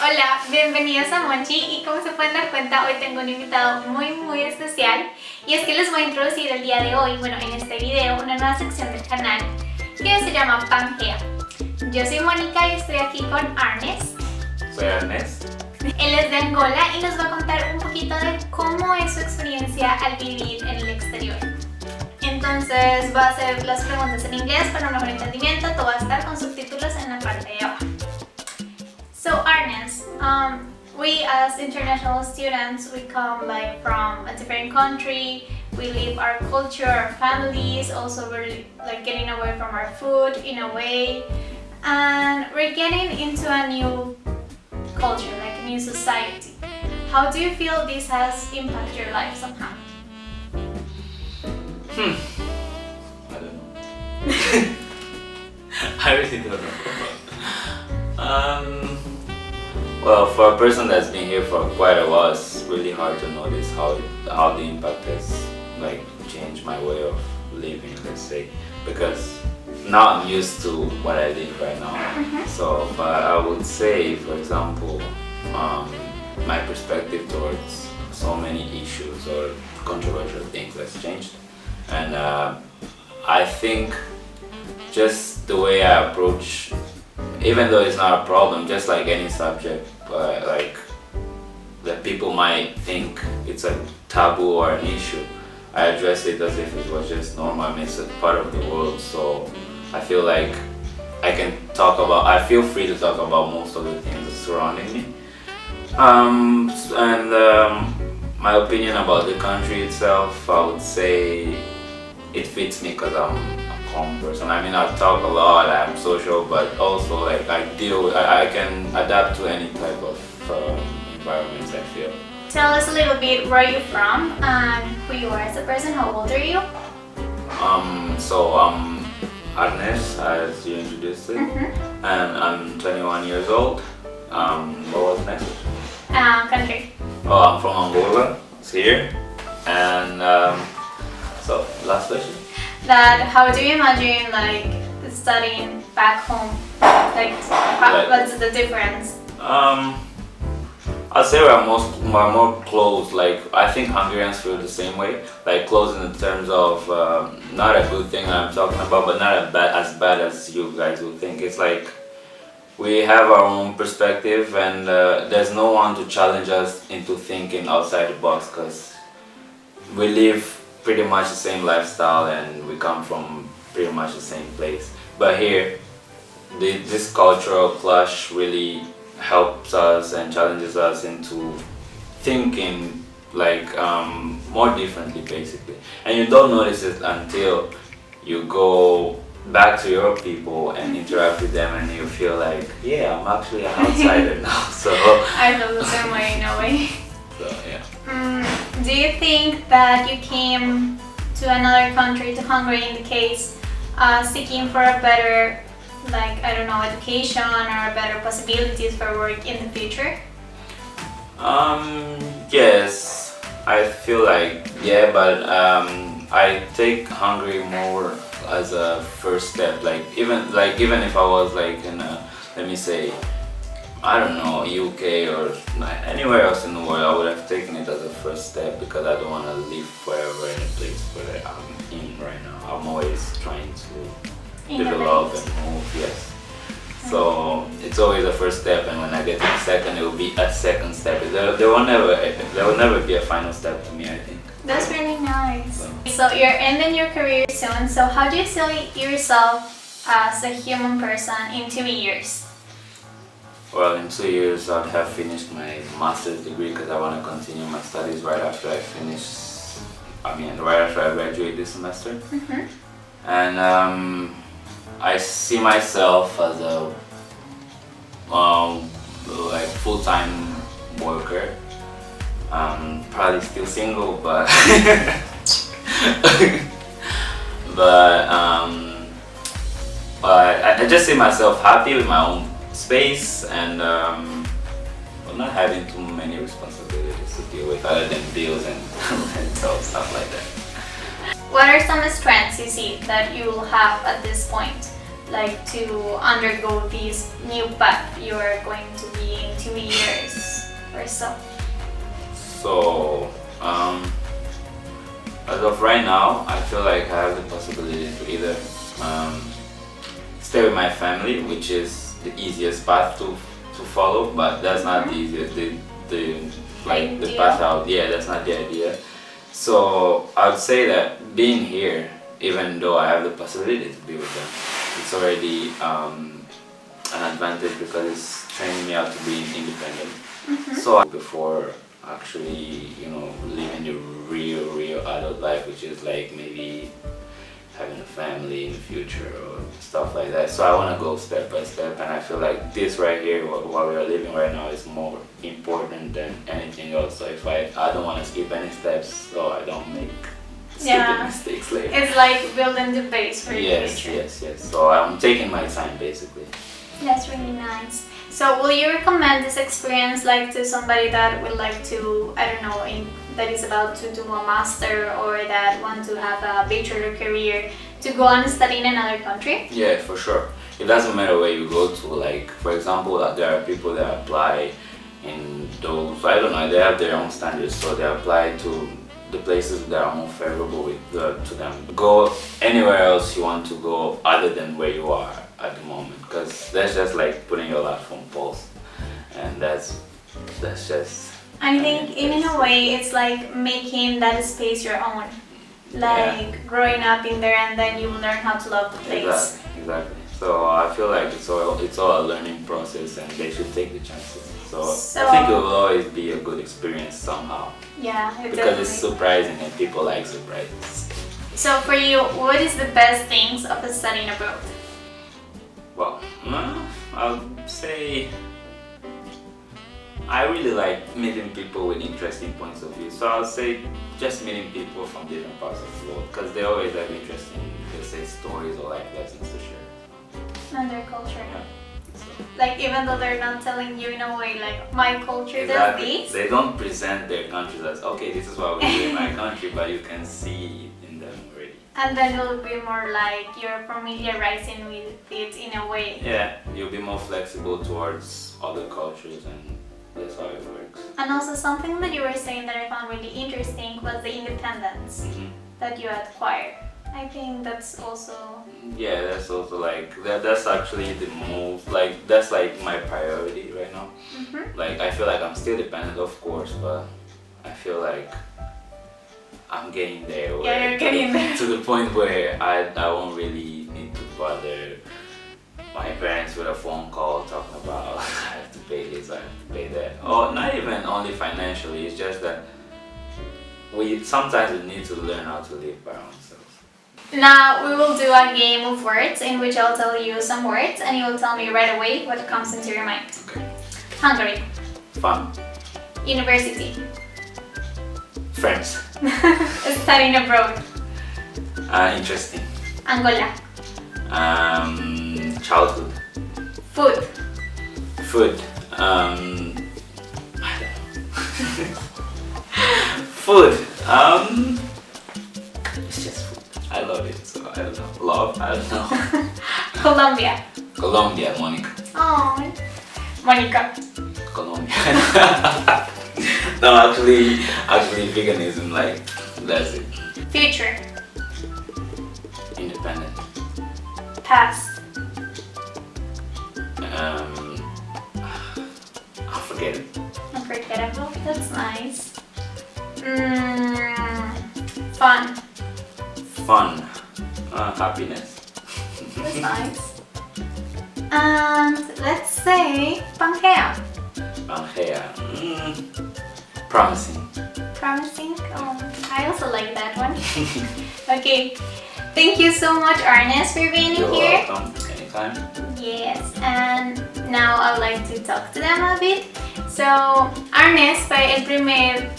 Hola, bienvenidos a Monchi y como se pueden dar cuenta hoy tengo un invitado muy especial y es que les voy a introducir el día de hoy, bueno en este video, una nueva sección del canal que se llama Pangea. Yo soy Mónica y estoy aquí con Arnes. Soy Arnes. Él es de Angola y nos va a contar un poquito de cómo es su experiencia al vivir en el exterior. Entonces va a hacer las preguntas en inglés para un mejor entendimiento, todo va a estar con subtítulos en la parte de abajo. So Arnes, we as international students, we come like from a different country, we leave our culture, our families, also we're like getting away from our food in a way, and we're getting into a new culture, like a new society. How do you feel this has impacted your life somehow? I don't know. I really don't know. Well, for a person that's been here for quite a while, it's really hard to notice how the impact has like changed my way of living, let's say, because now I'm used to what I live right now. So, but I would say, for example, my perspective towards so many issues or controversial things has changed, and I think just the way I approach, even though it's not a problem, just like any subject, like that people might think it's a taboo or an issue, I address it as if it was just normal. I mean, it's a part of the world, so I feel like I feel free to talk about most of the things surrounding me. My opinion about the country itself, I would say it fits me because I'm a calm person. I mean, I talk a lot, I'm social, but also like I can adapt to any type of environments, I feel. Tell us a little bit where you're from and who you are as a person. How old are you? So I'm Arnes, as you introduced it, and I'm 21 years old. What was next? Country. Oh, I'm from Angola, it's here, and so last question. How do you imagine like studying back home? What's the difference? I'd say we're more close. Like I think Hungarians feel the same way. Like close in the terms of not a good thing I'm talking about, but not as bad as you guys would think. It's like we have our own perspective, and there's no one to challenge us into thinking outside the box, because we live pretty much the same lifestyle and we come from pretty much the same place. But here, this cultural clash really helps us and challenges us into thinking like more differently, basically. And you don't notice it until you go back to your people and interact with them, and you feel like, yeah, I'm actually an outsider now. So I feel the same way in a way. So yeah. Do you think that you came to another country, to Hungary in the case, seeking for a better, like, I don't know, education or better possibilities for work in the future? Yes, I feel like, yeah, but I take Hungary more as a first step. Even if I was like in a, let me say, I don't know, UK or anywhere else in the world, I would have taken it as a first step, because I don't want to live forever in a place where I'm in right now. I'm always trying to develop and move, yes. So it's always a first step, and when I get to the second, it will be a second step. There will never be a final step to me, I think. That's really nice. So you're ending your career soon, so how do you see yourself as a human person in 2 years? Well, in 2 years I'd have finished my master's degree, because I want to continue my studies right after I graduate this semester. And I see myself as a like full-time worker. Probably still single, but I just see myself happy with my own space, and not having too many responsibilities to deal with other than bills and rental, stuff like that. What are some strengths you see that you will have at this point? like to undergo this new path you are going to be in 2 years or so? So, as of right now, I feel like I have the possibility to either stay with my family, which is the easiest path to follow, but that's not the easiest. The path out. Yeah, that's not the idea. So I would say that being here, even though I have the possibility to be with them, it's already an advantage because it's training me out to be independent. So before actually, you know, living the real adult life, which is like maybe having a family in the future or stuff like that. So I want to go step by step, and I feel like this right here, what we are living right now, is more important than anything else. So if I don't want to skip any steps, so I don't make stupid mistakes later. It's like building the base for the future. Yes. So I'm taking my time basically. That's really nice. So will you recommend this experience like to somebody that would like to, I don't know, that is about to do a master or that want to have a bachelor career to go and study in another country? Yeah, for sure. It doesn't matter where you go to. Like, for example, there are people that apply in those, I don't know, they have their own standards, so they apply to the places that are more favorable to them. Go anywhere else you want to go other than where you are at the moment, because that's just like putting your life on pause, and that's just. I think in a way it's like making that space your own, like growing up in there, and then you will learn how to love the place. Exactly. So I feel like it's all a learning process, and they should take the chances. So I think it will always be a good experience somehow. Yeah, because it's surprising and people like surprises. So for you, what is the best things of studying abroad? Well, I'll say I really like meeting people with interesting points of view. So I'll say just meeting people from different parts of the world, because they always have interesting, let's say, stories or life lessons to share. And their culture. Yeah. So. Like, even though they're not telling you in a way like my culture does this. They don't present their countries as, okay, this is what we do in my country, but you can see it in them already. And then it'll be more like you're familiarizing with it in a way. Yeah, you'll be more flexible towards other cultures, and that's how it works. And also something that you were saying that I found really interesting was the independence that you acquired. I think that's also... Yeah, that's also like, that's actually the move, like that's like my priority right now. Like I feel like I'm still dependent, of course, but I feel like I'm getting there. Yeah, you're getting there. To the point where I won't really need to bother my parents with a phone call talking about I have to pay this, I have to pay that. Or not even only financially, it's just that sometimes we need to learn how to live by ourselves. Now we will do a game of words in which I'll tell you some words and you will tell me right away what comes into your mind. Okay. Hungary. Fun. University. Friends. Studying abroad. Interesting. Angola. Childhood. Food. Food. I don't know. Food. It's just food. I love it, so I don't know. Love? I don't know. Colombia. Colombia, Mónica. Oh, Mónica. Colombia. No, actually veganism, like, that's it. Future. Independent. Past. Unforgettable. Unforgettable. That's nice. Fun. Fun. Happiness. That's nice. And let's say Pangea. Pangea. Promising. Promising? Oh, I also like that one. Okay. Thank you so much, Arnes, for being You're here. welcome. Anytime. Yes, and now I'd like to talk to them a bit. So, Arnes fue el primer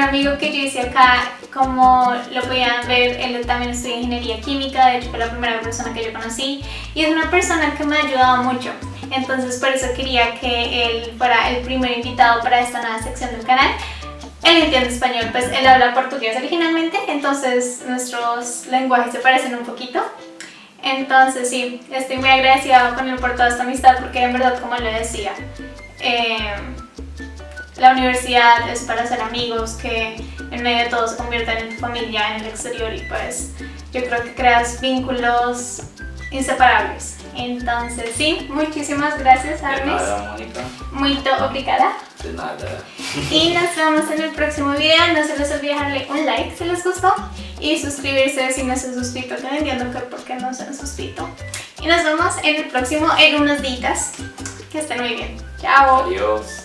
amigo que yo hice acá. Como lo podían ver, él también estudia ingeniería química, de hecho fue la primera persona que yo conocí y es una persona que me ha ayudado mucho. Entonces por eso quería que él fuera el primer invitado para esta nueva sección del canal. Él entiende español, pues él habla portugués originalmente, entonces nuestros lenguajes se parecen un poquito. Entonces sí, estoy muy agradecida con él por toda esta amistad porque en verdad, como le decía, la universidad es para hacer amigos que en medio de todo se conviertan en tu familia en el exterior y pues yo creo que creas vínculos inseparables. Entonces sí, muchísimas gracias, Arnes. De nada, Mónica. Muito obrigada. De nada. Y nos vemos en el próximo video. No se les olvide dejarle un like si les gustó y suscribirse si no se han suscrito, que no entiendo por qué no se han suscrito. Y nos vemos en el próximo en unos días. Que estén muy bien. Chao. Adiós.